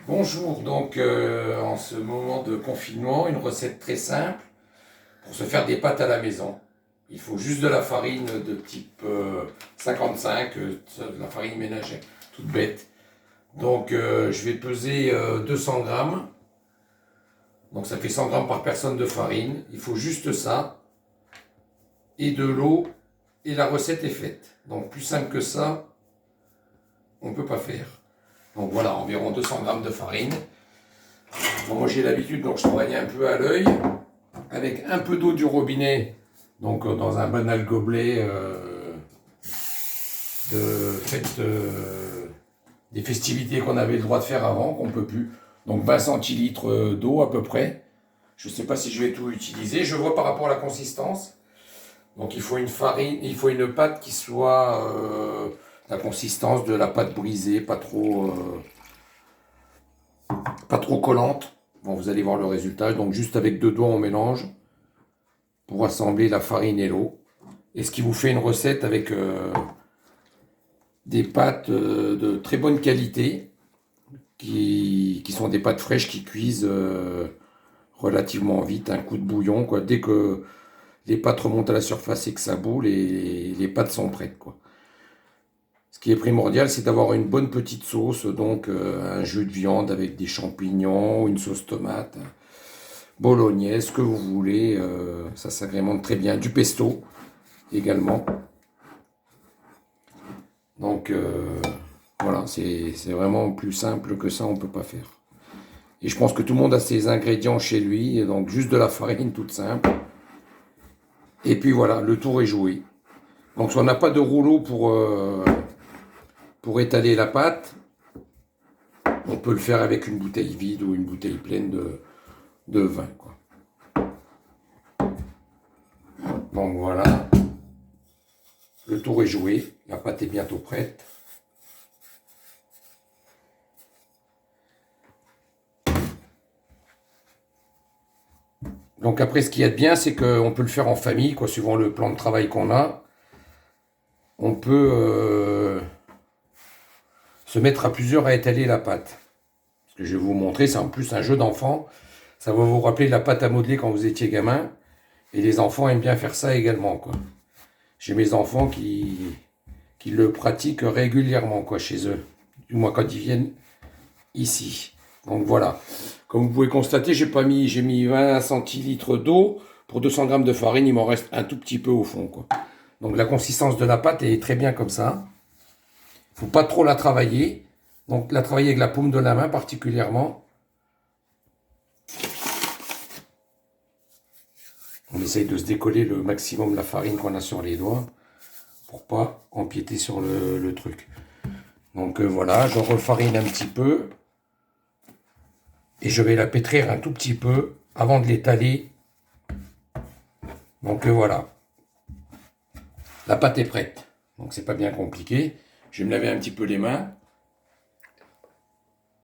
Bonjour, donc en ce moment de confinement, une recette très simple pour se faire des pâtes à la maison. Il faut juste de la farine de type 55, de la farine ménagère, toute bête. Donc je vais peser 200 grammes, donc ça fait 100 grammes par personne de farine. Il faut juste ça, et de l'eau, et la recette est faite. Donc plus simple que ça, on ne peut pas faire. Donc voilà, environ 200 grammes de farine. Bon, moi j'ai l'habitude, donc je travaille un peu à l'œil, avec un peu d'eau du robinet, donc dans un banal gobelet de fête, des festivités qu'on avait le droit de faire avant, qu'on ne peut plus. Donc 20 centilitres d'eau à peu près. Je ne sais pas si je vais tout utiliser. Je vois par rapport à la consistance. Donc il faut une farine, il faut une pâte qui soit la consistance de la pâte brisée, pas trop collante. Bon, vous allez voir le résultat. Donc juste avec deux doigts, on mélange pour assembler la farine et l'eau. Et ce qui vous fait une recette avec des pâtes de très bonne qualité, qui sont des pâtes fraîches qui cuisent relativement vite, un coup de bouillon, quoi. Dès que les pâtes remontent à la surface et que ça bout, les pâtes sont prêtes, quoi. Ce qui est primordial, c'est d'avoir une bonne petite sauce, donc un jus de viande avec des champignons, une sauce tomate, bolognaise, ce que vous voulez, ça s'agrémente très bien. Du pesto également. Donc voilà, c'est vraiment plus simple que ça, on ne peut pas faire. Et je pense que tout le monde a ses ingrédients chez lui, et donc juste de la farine toute simple. Et puis voilà, le tour est joué. Donc si on n'a pas de rouleau pour étaler la pâte, on peut le faire avec une bouteille vide ou une bouteille pleine de vin, quoi. Donc voilà, le tour est joué, la pâte est bientôt prête. Donc après, ce qu'il y a de bien, c'est qu'on peut le faire en famille, quoi, suivant le plan de travail qu'on a. On peut se mettre à plusieurs à étaler la pâte. Ce que je vais vous montrer, c'est en plus un jeu d'enfant. Ça va vous rappeler la pâte à modeler quand vous étiez gamin. Et les enfants aiment bien faire ça également, quoi. J'ai mes enfants qui le pratiquent régulièrement, quoi, chez eux. Du moins quand ils viennent ici. Donc voilà. Comme vous pouvez constater, j'ai mis 20 centilitres d'eau pour 200 grammes de farine. Il m'en reste un tout petit peu au fond, quoi. Donc la consistance de la pâte est très bien comme ça. Il ne faut pas trop la travailler. Donc la travailler avec la paume de la main particulièrement. On essaye de se décoller le maximum de la farine qu'on a sur les doigts pour pas empiéter sur le truc. Donc voilà, je refarine un petit peu. Et je vais la pétrir un tout petit peu avant de l'étaler. Donc voilà. La pâte est prête. Donc c'est pas bien compliqué. Je vais me laver un petit peu les mains.